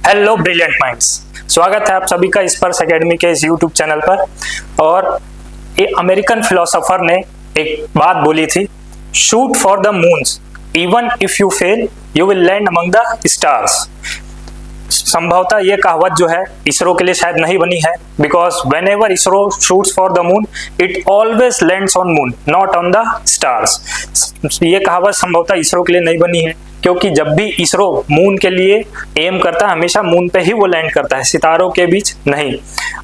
Hello brilliant minds, स्वागत है आप सभी का स्पर्श एकेडमी के इस यूट्यूब चैनल पर। और ये अमेरिकन फिलोसोफर ने एक बात बोली थी, shoot for the moons even if you fail you will land among the stars. संभवतः ये कहावत जो है इसरो के लिए शायद नहीं बनी है, because when ever ISRO shoots for the moon it always lands on moon not on the stars. ये कहावत संभवतः इसरो के लिए नहीं बनी है, क्योंकि जब भी इसरो मून के लिए एम करता है हमेशा मून पे ही वो लैंड करता है, सितारों के बीच नहीं।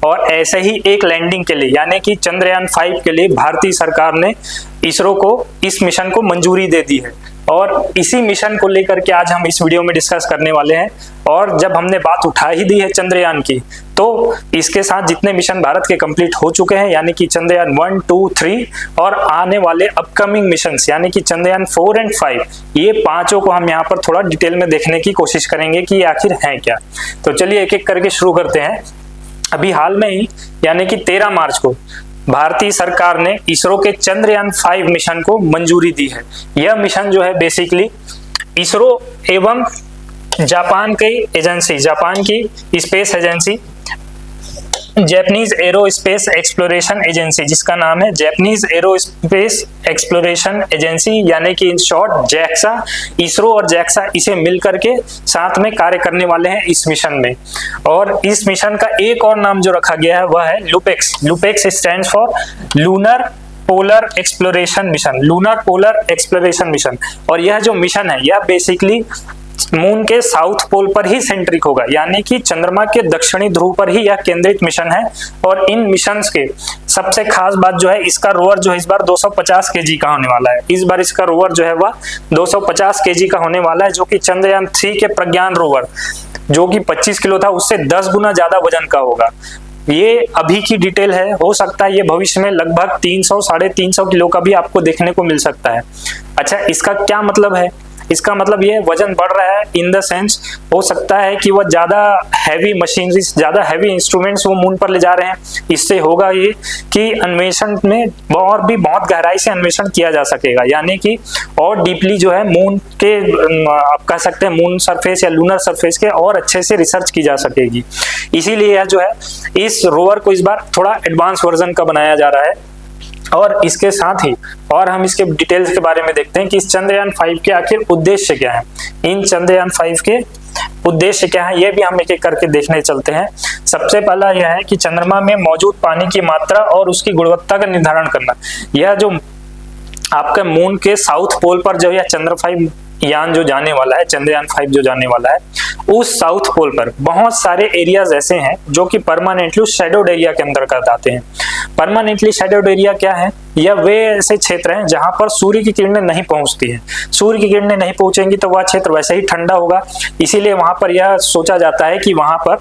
और ऐसे ही एक लैंडिंग के लिए यानी कि चंद्रयान 5 के लिए भारतीय सरकार ने इसरो को इस मिशन को मंजूरी दे दी है। और इसी मिशन को लेकर के आज हम इस वीडियो में डिस्कस करने वाले हैं। और जब हमने बात उठा ही दी है चंद्रयान की, तो इसके साथ जितने मिशन भारत के कंप्लीट हो चुके हैं यानी कि चंद्रयान 1, 2, 3 और आने वाले अपकमिंग मिशंस यानी कि चंद्रयान 4 और 5, ये पांचों को हम यहाँ पर थोड़ा डिटेल में देखने की कोशिश करेंगे कि आखिर हैं क्या। तो चलिए एक एक करके शुरू करते हैं। अभी हाल में ही यानी कि 13 मार्च को भारतीय सरकार ने इसरो के चंद्रयान 5 मिशन को मंजूरी दी है। यह मिशन जो है बेसिकली इसरो एवं जापान की space agency Japanese aerospace exploration agency, जिसका नाम है जैपनीज एरोस्पेस एक्सप्लोरेशन एजेंसी यानी कि इन शॉर्ट जैक्सा, इसरो और जैक्सा इसे मिलकर के साथ में कार्य करने वाले हैं इस मिशन में। और इस मिशन का एक और नाम जो रखा गया है वह है LUPEX. LUPEX stands for lunar polar exploration mission, lunar polar exploration mission. और यह जो मिशन है यह बेसिकली मून के साउथ पोल पर ही सेंट्रिक होगा, यानी कि चंद्रमा के दक्षिणी ध्रुव पर ही यह केंद्रित मिशन है। और इन मिशंस के सबसे खास बात जो है, इसका रोवर जो है इस बार 250 केजी का होने वाला है। इस बार इसका रोवर जो है वह 250 केजी का होने वाला है, जो कि चंद्रयान 3 के प्रज्ञान रोवर जो कि 25 किलो था उससे 10 गुना ज्यादा वजन का होगा। ये अभी की डिटेल है, हो सकता है ये भविष्य में लगभग 300 साढ़े 300 किलो का भी आपको देखने को मिल सकता है। अच्छा, इसका क्या मतलब है? इसका मतलब ये वजन बढ़ रहा है इन द सेंस, हो सकता है कि वह ज्यादा हैवी मशीनरी, ज्यादा हैवी इंस्ट्रूमेंट्स वो मून पर ले जा रहे हैं। इससे होगा ये कि अन्वेषण में और भी बहुत गहराई से अन्वेषण किया जा सकेगा, यानी कि और डीपली जो है मून के आप कह सकते हैं मून सरफेस या लूनर सरफेस के और अच्छे से रिसर्च की जा सकेगी। इसीलिए यह जो है इस रोवर को इस बार थोड़ा एडवांस वर्जन का बनाया जा रहा है। और इसके साथ ही और हम इसके डिटेल्स के बारे में देखते हैं कि इस चंद्रयान 5 के आखिर उद्देश्य क्या है। इन चंद्रयान 5 के उद्देश्य क्या है ये भी हम एक एक करके देखने चलते हैं। सबसे पहला यह है कि चंद्रमा में मौजूद पानी की मात्रा और उसकी गुणवत्ता का निर्धारण करना। यह जो आपका मून के साउथ पोल पर जो यह चंद्र 5 यान जो जाने वाला है, चंद्रयान 5 जो जाने वाला है, उस साउथ पोल पर बहुत सारे एरियाज ऐसे हैं जो कि परमानेंटली शैडोड एरिया के अंतर्गत आते हैं। परमानेंटली शैडोड एरिया क्या है? यह वे ऐसे क्षेत्र हैं जहां पर सूर्य की किरणें नहीं पहुंचती हैं। सूर्य की किरणें नहीं पहुंचेंगी तो वह क्षेत्र वैसे ही ठंडा होगा। इसीलिए वहां पर यह सोचा जाता है कि वहां पर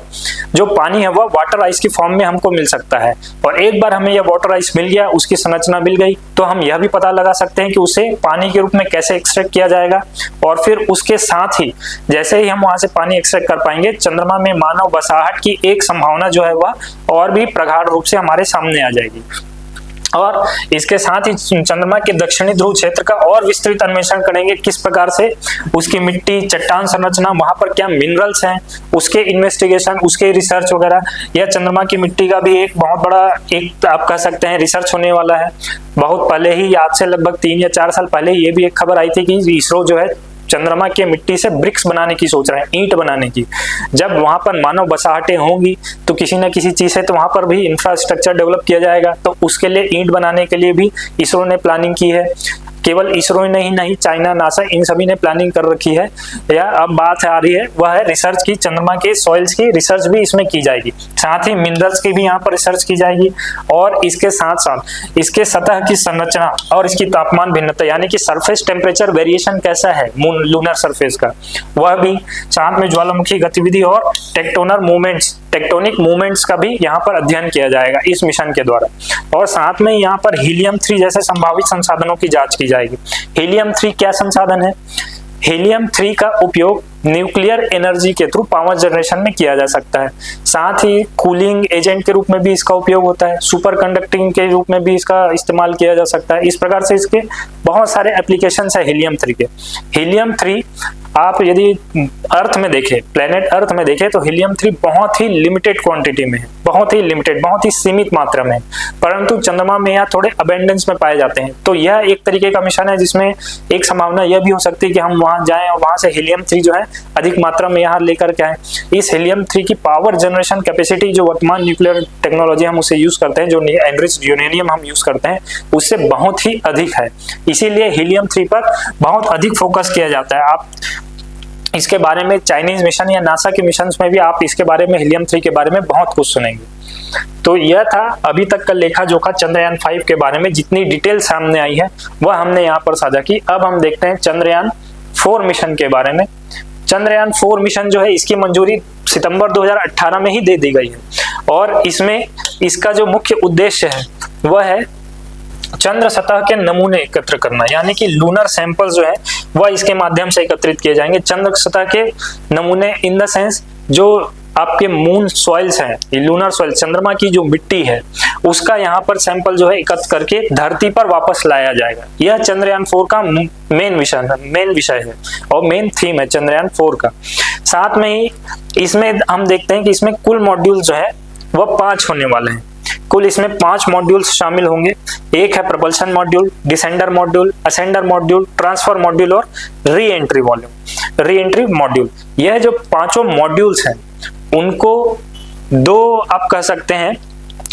जो पानी है वह वाटर आइस की फॉर्म में हमको मिल सकता है। और एक बार हमें यह वाटर आइस मिल गया, उसकी संरचना मिल गई, तो हम यह भी पता लगा सकते हैं कि उसे पानी के रूप में कैसे एक्सट्रैक्ट किया जाएगा। और फिर उसके साथ ही जैसे ही हम वहां से पानी एक्सट्रैक्ट कर पाएंगे, चंद्रमा में मानव बसाहट की एक संभावना जो है वह और भी प्रगाढ़ रूप से हमारे सामने आ जाएगी। और इसके साथ ही चंद्रमा के दक्षिणी ध्रुव क्षेत्र का और विस्तृत अन्वेषण करेंगे, किस प्रकार से उसकी मिट्टी, चट्टान संरचना, वहां पर क्या मिनरल्स हैं, उसके इन्वेस्टिगेशन, उसके रिसर्च वगैरह। यह चंद्रमा की मिट्टी का भी एक बहुत बड़ा एक आप कह सकते हैं रिसर्च होने वाला है। बहुत पहले ही, आज से लगभग 3 या 4 साल पहले ये भी एक खबर आई थी कि इसरो जो है चंद्रमा के मिट्टी से ब्रिक्स बनाने की सोच रहे हैं, ईंट बनाने की। जब वहां पर मानव बसाहटें होंगी तो किसी न किसी चीज से तो वहां पर भी इंफ्रास्ट्रक्चर डेवलप किया जाएगा, तो उसके लिए ईंट बनाने के लिए भी इसरो ने प्लानिंग की है। केवल इसरो ही नहीं, चाइना, नासा, इन सभी ने प्लानिंग कर रखी है। या अब बात आ रही है वह है रिसर्च की, चंद्रमा के सॉइल्स की रिसर्च भी इसमें की जाएगी, साथ ही मिनरल्स की भी यहाँ पर रिसर्च की जाएगी। और इसके साथ साथ इसके सतह की संरचना और इसकी तापमान भिन्नता यानी कि सरफेस टेम्परेचर वेरिएशन कैसा है मून लूनर सरफेस का, वह भी, साथ में ज्वालामुखी गतिविधि और टेक्टोनिक मूवमेंट्स का भी यहाँ पर अध्ययन किया जाएगा इस मिशन के द्वारा। और साथ में यहाँ पर हीलियम 3 जैसे संभावित संसाधनों की जांच की जाएगी। हीलियम 3 क्या संसाधन है? हीलियम 3 का उपयोग न्यूक्लियर एनर्जी के थ्रू पावर जनरेशन में किया जा सकता है। साथ ही कूलिंग एजेंट के रूप में भी इसका उपयोग होता है, सुपर कंडक्टिंग के रूप में भी इसका इस्तेमाल किया जा सकता है। इस प्रकार से इसके बहुत सारे एप्लीकेशंस है हीलियम 3 के। हीलियम 3 आप यदि अर्थ में देखें, प्लेनेट अर्थ में देखें, तो हीलियम 3 बहुत ही लिमिटेड क्वांटिटी में है, बहुत ही लिमिटेड, बहुत ही सीमित मात्रा में है, परंतु चंद्रमा में यह थोड़े अबेंडेंस में पाए जाते हैं। तो यह एक तरीके का मिशन है जिसमें एक संभावना यह भी हो सकती है कि हम वहां जाएं और वहां से हीलियम 3 जो है अधिक मात्रा में यहाँ लेकर के आए। इस हीलियम 3 की पावर जनरेशन कैपेसिटी जो वर्तमान न्यूक्लियर टेक्नोलॉजी हम उसे यूज करते हैं, जो एनरिच्ड यूरेनियम हम यूज करते हैं, उससे बहुत ही अधिक है। इसीलिए हीलियम 3 पर बहुत अधिक फोकस किया जाता है। आप इसके बारे में चाइनीज मिशन या नासा के मिशन में भी आप इसके बारे में, हीलियम 3 के बारे में बहुत कुछ सुनेंगे। तो यह था अभी तक का लेखा जोखा चंद्रयान 5 के बारे में। जितनी डिटेल सामने आई है वह हमने यहाँ पर साझा की। अब हम देखते हैं चंद्रयान 4 मिशन के बारे में। चंद्रयान 4 मिशन जो है, इसकी मंजूरी सितंबर 2018 में ही दे दी गई है और इसमें इसका जो मुख्य उद्देश्य है वह है चंद्र सतह के नमूने एकत्र करना, यानी कि लूनर सैंपल जो है वह इसके माध्यम से एकत्रित किए जाएंगे। चंद्र सतह के नमूने इन द सेंस जो आपके मून सॉइल्स हैं, लूनर सॉइल, चंद्रमा की जो मिट्टी है उसका यहाँ पर सैंपल जो है एकत्र करके धरती पर वापस लाया जाएगा। यह चंद्रयान 4 का मेन विषय है और मेन थीम है चंद्रयान 4 का। साथ में ही इसमें हम देखते हैं कि इसमें कुल मॉड्यूल जो है वह 5 होने वाले हैं। कुल इसमें 5 मॉड्यूल्स शामिल होंगे। एक है propulsion module, descender module, ascender module, transfer module और री एंट्री मॉड्यूल। यह जो 5 मॉड्यूल्स हैं उनको आप कह सकते हैं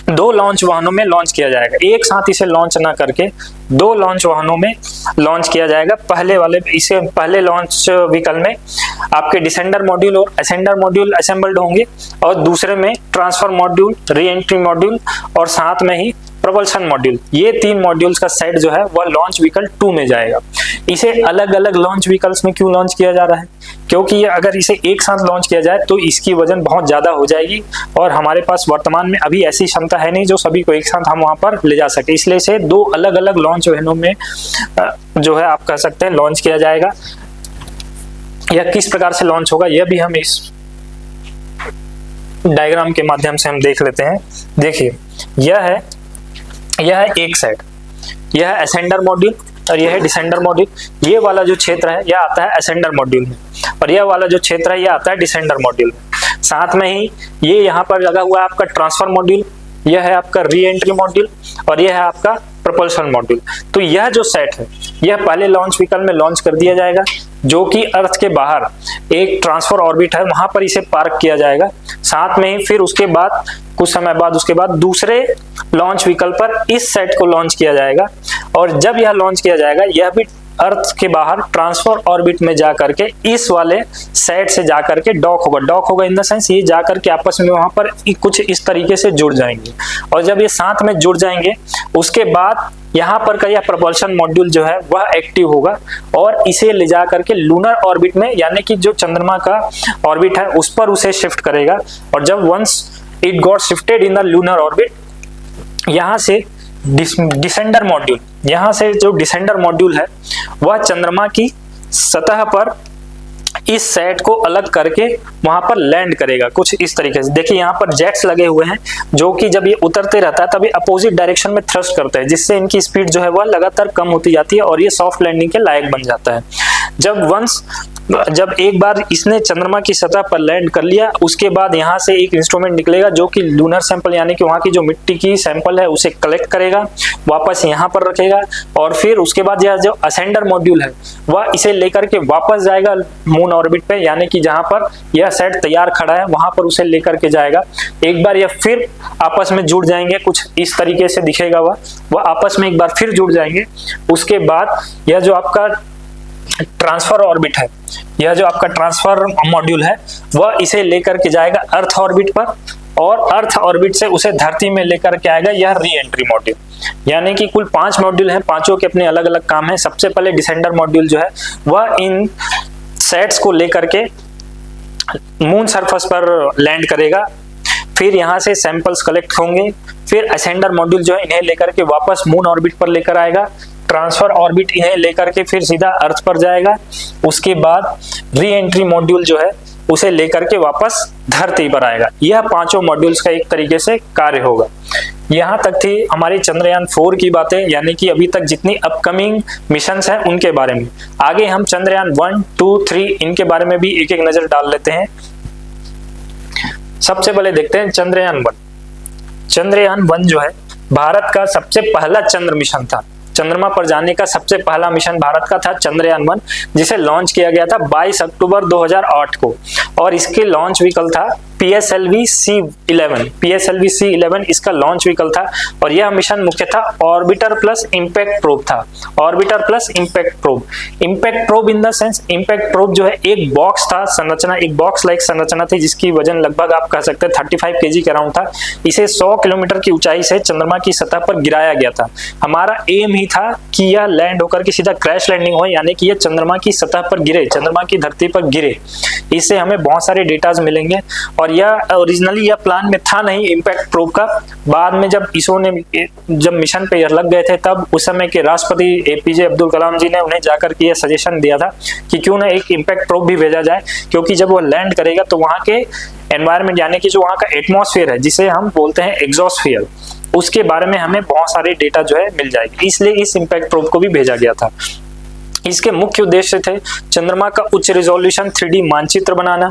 2 लॉन्च वाहनों में लॉन्च किया जाएगा। एक साथ इसे लॉन्च ना करके 2 लॉन्च वाहनों में लॉन्च किया जाएगा। पहले लॉन्च व्हीकल में आपके डिसेंडर मॉड्यूल और असेंडर मॉड्यूल असेंबल्ड होंगे और दूसरे में transfer module, re entry module और साथ में ही प्रपल्शन मॉड्यूल। ये 3 मॉड्यूल्स का सेट जो है वह लॉन्च व्हीकल 2 में जाएगा। इसे अलग अलग लॉन्च व्हीकल्स में क्यों लॉन्च किया जा रहा है? क्योंकि अगर इसे एक साथ लॉन्च किया जाए तो इसकी वजन बहुत ज्यादा हो जाएगी और हमारे पास वर्तमान में अभी ऐसी क्षमता है नहीं जो सभी को एक साथ हम वहां पर ले जा सके। इसलिए इसे 2 अलग अलग लॉन्च वाहनों में जो है आप कह सकते हैं लॉन्च किया जाएगा। यह किस प्रकार से लॉन्च होगा यह भी हम इस डायग्राम के माध्यम से हम देख लेते हैं। देखिए, यह है एक सेट, यह है असेंडर मॉड्यूल और यह है डिसेंडर मॉड्यूल। ये वाला जो क्षेत्र है यह आता है असेंडर मॉड्यूल में और यह वाला जो क्षेत्र है यह आता है डिसेंडर मॉड्यूल में। साथ में ही ये यहाँ पर लगा हुआ है आपका ट्रांसफर मॉड्यूल, यह है आपका री एंट्री मॉड्यूल और यह है आपका प्रपल्शन मॉड्यूल। तो यह जो सेट है यह पहले लॉन्च व्हीकल में लॉन्च कर दिया जाएगा, जो कि अर्थ के बाहर एक ट्रांसफर ऑर्बिट है वहां पर इसे पार्क किया जाएगा। साथ में ही फिर उसके बाद कुछ समय बाद उसके बाद दूसरे लॉन्च व्हीकल पर इस सेट को लॉन्च किया जाएगा और जब यह लॉन्च किया जाएगा यह भी अर्थ के बाहर ट्रांसफर ऑर्बिट में जा करके इस वाले सेट से जा करके डॉक होगा इन द सेंस ये जा करके आपस में वहां पर कुछ इस तरीके से जुड़ जाएंगे और जब ये साथ में जुड़ जाएंगे उसके बाद यहाँ पर का यह प्रपल्शन मॉड्यूल जो है वह एक्टिव होगा और इसे ले जा करके लूनर ऑर्बिट में, यानी कि जो चंद्रमा का ऑर्बिट है उस पर उसे शिफ्ट करेगा और जब once it got shifted in the lunar orbit, यहाँ से डिसेंडर मॉड्यूल, यहाँ से जो डिसेंडर मॉड्यूल है वह चंद्रमा की सतह पर इस सेट को अलग करके वहां पर लैंड करेगा कुछ इस तरीके से। देखिए यहाँ पर जेट्स लगे हुए हैं जो कि जब ये उतरते रहता है तभी अपोजिट डायरेक्शन में थ्रस्ट करता है, जिससे इनकी स्पीड जो है वह लगातार कम होती जाती है और ये सॉफ्ट लैंडिंग के लायक बन जाता है। जब एक बार इसने चंद्रमा की सतह पर लैंड कर लिया उसके बाद यहाँ से एक इंस्ट्रूमेंट निकलेगा जो कि लूनर सैंपल यानी कि वहाँ की जो मिट्टी की सैंपल है उसे कलेक्ट करेगा, वापस यहाँ पर रखेगा और फिर उसके बाद यह जो असेंडर मॉड्यूल है वह इसे लेकर के वापस जाएगा मून ऑर्बिट पे, यानी कि जहाँ पर यह सेट तैयार खड़ा है वहां पर उसे लेकर के जाएगा। एक बार यह फिर आपस में जुड़ जाएंगे, कुछ इस तरीके से दिखेगा वह आपस में एक बार फिर जुड़ जाएंगे। उसके बाद यह जो आपका ट्रांसफर ऑर्बिट है, यह जो आपका ट्रांसफर मॉड्यूल है वह इसे लेकर के जाएगा अर्थ ऑर्बिट पर और अर्थ ऑर्बिट से उसे धरती में लेकर के आएगा यह री एंट्री मॉड्यूल। यानी कि कुल 5 मॉड्यूल हैं, पांचों के अपने अलग अलग काम है। सबसे पहले डिसेंडर मॉड्यूल जो है वह इन सेट्स को लेकर के मून सरफेस पर लैंड करेगा, फिर यहाँ से सैंपल्स कलेक्ट होंगे, फिर असेंडर मॉड्यूल जो है इन्हें लेकर के वापस मून ऑर्बिट पर लेकर आएगा। ट्रांसफर ऑर्बिट इन्हें लेकर के फिर सीधा अर्थ पर जाएगा। उसके बाद री एंट्री मॉड्यूल जो है उसे लेकर के वापस धरती पर आएगा। यह पांचों मॉड्यूल्स का एक तरीके से कार्य होगा। यहाँ तक थी हमारी चंद्रयान 4 की बातें, यानी कि अभी तक जितनी अपकमिंग मिशंस हैं उनके बारे में। आगे हम चंद्रयान 1, 2, 3 इनके बारे में भी एक एक नजर डाल लेते हैं। सबसे पहले देखते हैं चंद्रयान 1। चंद्रयान 1 जो है भारत का सबसे पहला चंद्र मिशन था। चंद्रमा पर जाने का सबसे पहला मिशन भारत का था चंद्रयान 1, जिसे लॉन्च किया गया था 22 अक्टूबर 2008 को, और इसके लॉन्च व्हीकल था PSLV C11। PSLV C11 इसका लॉन्च व्हीकल था, और यह मिशन मुख्यतः ऑर्बिटर प्लस इंपैक्ट प्रोब था। Orbiter plus impact probe, impact probe in the sense, impact probe जो है एक बॉक्स था, संरचना एक बॉक्स लाइक संरचना थी जिसकी वजन लगभग आप कह सकते हैं 35 kg के अराउंड था। इसे 100 किलोमीटर की ऊंचाई से चंद्रमा की सतह पर गिराया गया था। हमारा एम ही था कि यह लैंड होकर के सीधा क्रैश लैंडिंग हो, यानी कि यह चंद्रमा की सतह पर गिरे, चंद्रमा की धरती पर गिरे। इससे हमें बहुत सारे डेटाज मिलेंगे, और यह ओरिजिनली यह प्लान में था नहीं इंपैक्ट प्रोब का। बाद में जब इसरो ने जब मिशन पे लग गए थे, तब उस समय के राष्ट्रपति APJ अब्दुल कलाम जी ने उन्हें जाकर के यह सजेशन दिया था कि क्यों ना एक इंपैक्ट प्रोब भी भेजा जाए, क्योंकि जब वो लैंड करेगा तो वहाँ के एनवायरमेंट, यानी कि जो वहाँ का एटमॉस्फेयर है जिसे हम बोलते हैं एग्जॉस्फेयर, उसके बारे में हमें बहुत सारे डेटा जो है मिल जाएगी। इसलिए इस इंपैक्ट प्रोब को भी भेजा गया था। इसके मुख्य उद्देश्य थे चंद्रमा का उच्च रिजोल्यूशन 3D मानचित्र बनाना,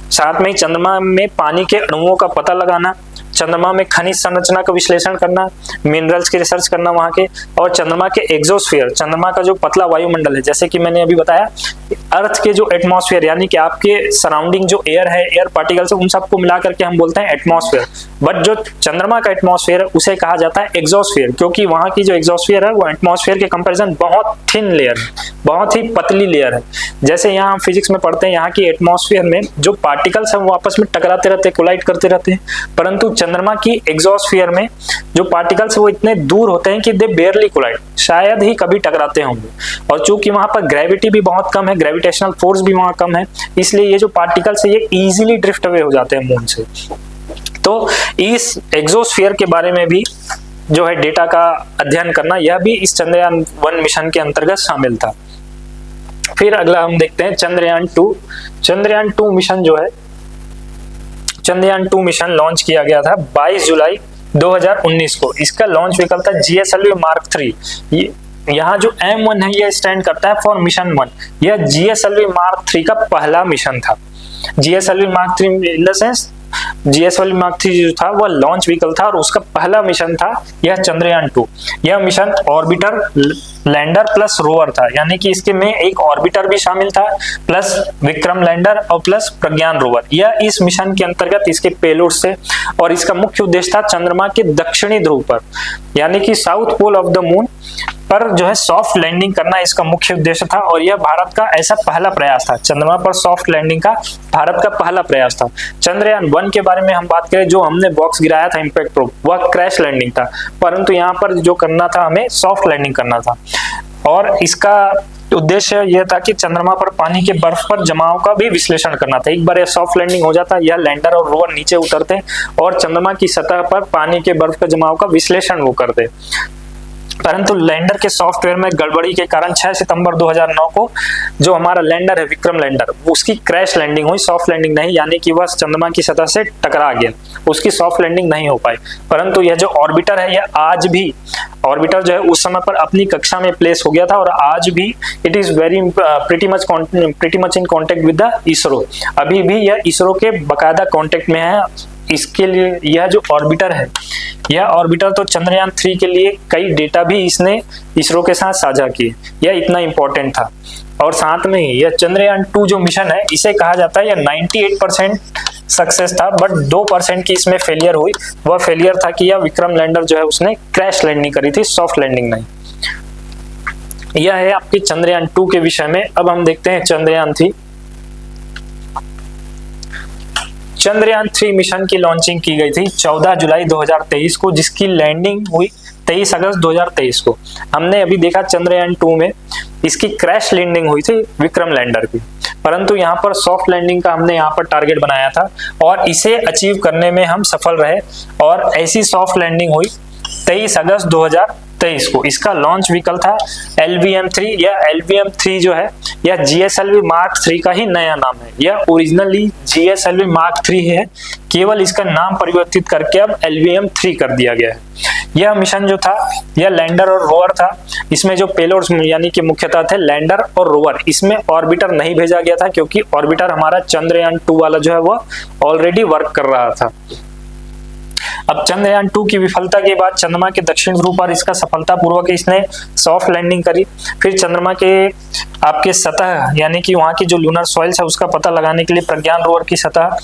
साथ में चंद्रमा में पानी के अणुओं का पता लगाना, चंद्रमा में खनिज संरचना का विश्लेषण करना, मिनरल्स की रिसर्च करना वहाँ के, और चंद्रमा के एग्जोस्फीयर, चंद्रमा का जो पतला वायुमंडल है, जैसे कि मैंने अभी बताया अर्थ के जो एटमॉस्फेयर, यानी कि आपके सराउंडिंग जो एयर है, एयर पार्टिकल्स है, उन सबको मिला करके हम बोलते हैं एटमॉस्फेयर। बट जो चंद्रमा का एटमॉस्फेयर है उसे कहा जाता है एग्जोस्फीयर, क्योंकि वहाँ की जो एग्जोस्फीयर है वो एटमॉस्फेयर के कंपेरिजन बहुत थिन लेयर है, बहुत ही पतली लेयर है। जैसे यहाँ हम फिजिक्स में पढ़ते हैं, यहाँ की एटमॉस्फेयर में जो पार्टिकल्स हैं वो आपस में टकराते रहते हैं, कोलाइड करते रहते हैं, परंतु चंद्रमा की एग्जोस्फीयर में जो पार्टिकल्स वो इतने दूर होते हैं कि दे बेयरली कोलाइड, शायद ही कभी टकराते होंगे। और चूंकि वहां पर ग्रेविटी भी बहुत कम है, ग्रेविटेशनल फोर्स भी वहां कम है, इसलिए ये जो पार्टिकल्स है ये इजीली ड्रिफ्ट अवे हो जाते हैं मून से। तो इस एग्जोस्फीयर के बारे में भी जो है डेटा का अध्ययन करना, यह भी इस चंद्रयान 1 मिशन के अंतर्गत शामिल था। फिर अगला हम देखते हैं चंद्रयान 2। चंद्रयान 2 मिशन जो है, चंद्रयान 2 मिशन लॉन्च किया गया था 22 जुलाई 2019 को। इसका लॉन्च व्हीकल था GSLV Mark 3। यहाँ जो M1 है यह स्टैंड करता है फॉर मिशन 1। यह GSLV Mark 3 का पहला मिशन था। GSLV Mark 3 in the sense GSLV Mark 3 जो था वह लॉन्च व्हीकल था, और उसका पहला मिशन था यह चंद्रयान 2। यह mission orbiter, lander plus rover था, यानी कि इसके में एक ऑर्बिटर भी शामिल था, प्लस विक्रम लैंडर और प्लस प्रज्ञान रोवर। यह इस मिशन के अंतर्गत इसके पेलोड से, और इसका मुख्य उद्देश्य था चंद्रमा के दक्षिणी ध्रुव पर, यानी कि south pole of the moon पर जो है सॉफ्ट लैंडिंग करना इसका मुख्य उद्देश्य था। और यह भारत का ऐसा पहला प्रयास था, चंद्रमा पर सॉफ्ट लैंडिंग का भारत का पहला प्रयास था। चंद्रयान 1 के बारे में हम बात करें, जो हमने बॉक्स गिराया था इंपैक्ट प्रोब, वह क्रैश लैंडिंग था, परंतु यहाँ पर जो करना था हमें सॉफ्ट लैंडिंग करना था। और इसका उद्देश्य यह था कि चंद्रमा पर पानी के बर्फ पर जमाव का भी विश्लेषण करना था। एक बार यह सॉफ्ट लैंडिंग हो जाता, यह लैंडर और रोवर नीचे उतरते और चंद्रमा की सतह पर पानी के बर्फ के जमाव का विश्लेषण वो करते, परंतु लैंडर के सॉफ्टवेयर में गड़बड़ी के कारण 6 सितंबर 2009 को जो हमारा लैंडर है विक्रम लैंडर, उसकी क्रैश लैंडिंग हुई, सॉफ्ट लैंडिंग नहीं, यानी कि वह चंद्रमा की सतह से टकरा गया, उसकी सॉफ्ट लैंडिंग नहीं हो पाई। परंतु यह जो ऑर्बिटर है, यह आज भी, ऑर्बिटर जो है उस समय पर अपनी कक्षा में प्लेस हो गया था, और आज भी it is very pretty much in contact with the ISRO. अभी भी यह इसरो के बाकायदा कॉन्टेक्ट में है। इसके लिए यह जो ऑर्बिटर है, यह ऑर्बिटर तो चंद्रयान 3 के लिए कई डेटा भी इसने इसरो के साथ साझा किए, यह इतना इंपॉर्टेंट था। और साथ में ही यह चंद्रयान 2 जो मिशन है, इसे कहा जाता है यह 98% सक्सेस था, बट 2% की इसमें फेलियर हुई। वह फेलियर था कि यह विक्रम लैंडर जो है उसने क्रैश लैंडिंग करी थी, सॉफ्ट लैंडिंग नहीं। यह है आपके चंद्रयान 2 के विषय में। अब हम देखते हैं चंद्रयान 3। चंद्रयान 3 मिशन की लॉन्चिंग की गई थी 14 जुलाई 2023 को, जिसकी लैंडिंग हुई 23 अगस्त 2023 को। हमने अभी देखा चंद्रयान 2 में इसकी क्रैश लैंडिंग हुई थी विक्रम लैंडर की, परंतु यहाँ पर सॉफ्ट लैंडिंग का हमने यहाँ पर टारगेट बनाया था और इसे अचीव करने में हम सफल रहे, और ऐसी सॉफ्ट लैंडिंग हुई 23 अगस्त 2023 को। इसका लॉन्च व्हीकल था LVM-3। यह LVM-3 जो है यह GSLV Mark 3 का ही नया नाम है। यह ओरिजिनली GSLV Mark 3 है, केवल इसका नाम परिवर्तित करके अब LVM-3 कर दिया गया है। यह मिशन जो था यह लैंडर और रोवर था। इसमें जो पेलोड्स यानी कि मुख्यतः थे लैंडर और रोवर, इसमें ऑर्बिटर नहीं भेजा गया था क्योंकि ऑर्बिटर हमारा चंद्रयान 2 वाला जो है वो ऑलरेडी वर्क कर रहा था। अब चंद्रयान 2 की विफलता के बाद चंद्रमा के दक्षिण ध्रुव पर इसका सफलतापूर्वक इसने सॉफ्ट लैंडिंग करी। फिर चंद्रमा के आपके सतह यानी कि वहां की जो लूनर सॉइल्स है उसका पता लगाने के लिए प्रज्ञान रोवर की सतह,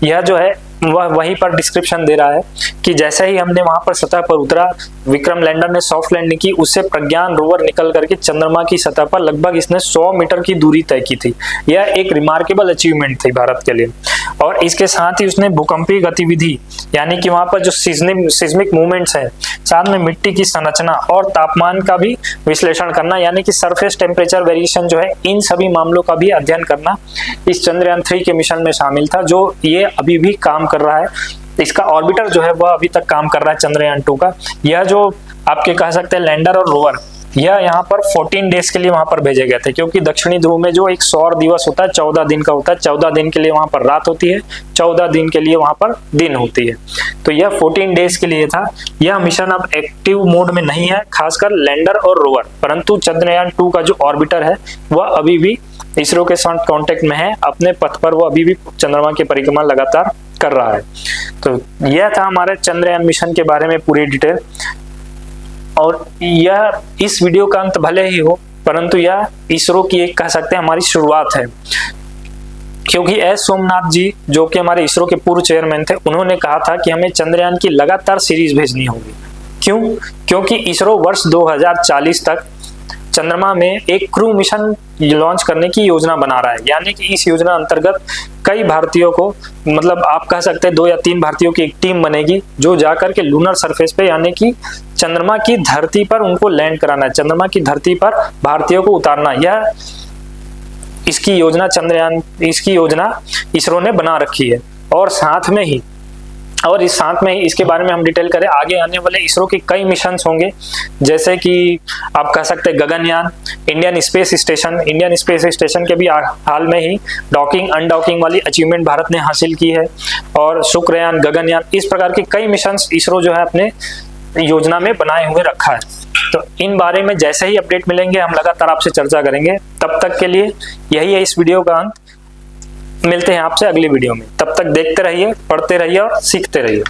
यह जो है वह वहीं पर डिस्क्रिप्शन दे रहा है कि जैसे ही हमने वहां पर सतह पर उतरा, विक्रम लैंडर ने सॉफ्ट लैंडिंग की, उससे प्रज्ञान रोवर निकल करके चंद्रमा की सतह पर लगभग इसने 100 मीटर की दूरी तय की थी। यह एक रिमार्केबल अचीवमेंट थी भारत के लिए। और इसके साथ ही उसने भूकंपीय गतिविधि यानी कि वहां पर जो सिस्मिक मूवमेंट्स है, साथ में मिट्टी की संरचना और तापमान का भी विश्लेषण करना यानी कि सरफेस टेम्परेचर वेरिएशन जो है, इन सभी मामलों का भी अध्ययन करना इस चंद्रयान 3 के मिशन में शामिल था, जो ये अभी भी काम कर रहा है। इसका ऑर्बिटर जो है वह अभी तक काम कर रहा है चंद्रयान 2 का। यह जो आपके कह सकते हैं लैंडर और रोवर, यह यहाँ पर 14 डेज के लिए वहां पर भेजे गए थे, क्योंकि दक्षिणी ध्रुव में जो एक सौर दिवस होता है 14 दिन का होता है। 14 दिन के लिए वहां पर रात होती है, 14 दिन के लिए वहां पर दिन होती है। तो यह 14 डेज के लिए था। यह मिशन अब एक्टिव मोड में नहीं है, खासकर लैंडर और रोवर, परंतु चंद्रयान 2 का जो ऑर्बिटर है वह अभी भी इसरो के साथ कांटेक्ट में है। अपने पथ पर वो अभी भी चंद्रमा की परिक्रमा लगातार कर रहा है। तो यह था हमारे चंद्रयान मिशन के बारे में पूरी डिटेल। और यह इस वीडियो का अंत भले ही हो, परंतु यह इसरो की एक कह सकते हैं हमारी शुरुआत है, क्योंकि एस सोमनाथ जी जो कि हमारे इसरो के पूर्व चेयरमैन थे, उन्होंने कहा था कि हमें चंद्रयान की लगातार सीरीज भेजनी होगी। क्यों? क्योंकि इसरो वर्ष 2040 तक चंद्रमा में एक क्रू मिशन लॉन्च करने की योजना बना रहा है। यानी कि इस योजना अंतर्गत कई भारतीयों को, मतलब आप कह सकते हैं 2 या 3 भारतीयों की एक टीम बनेगी जो जाकर के लूनर सरफेस पे यानी कि चंद्रमा की धरती पर उनको लैंड कराना है, चंद्रमा की धरती पर भारतीयों को उतारना। यह इसकी योजना इसरो ने बना रखी है। और साथ में ही इसके बारे में हम डिटेल करें, आगे आने वाले इसरो के कई मिशंस होंगे, जैसे कि आप कह सकते हैं गगनयान, इंडियन स्पेस स्टेशन के भी हाल में ही डॉकिंग अनडॉकिंग वाली अचीवमेंट भारत ने हासिल की है, और शुक्रयान, गगनयान, इस प्रकार के कई मिशंस इसरो जो है अपने योजना में बनाए हुए रखा है। तो इन बारे में जैसे ही अपडेट मिलेंगे हम लगातार आपसे चर्चा करेंगे। तब तक के लिए यही है इस वीडियो का अंत। मिलते हैं आपसे अगली वीडियो में, तब तक देखते रहिए, पढ़ते रहिए और सीखते रहिए।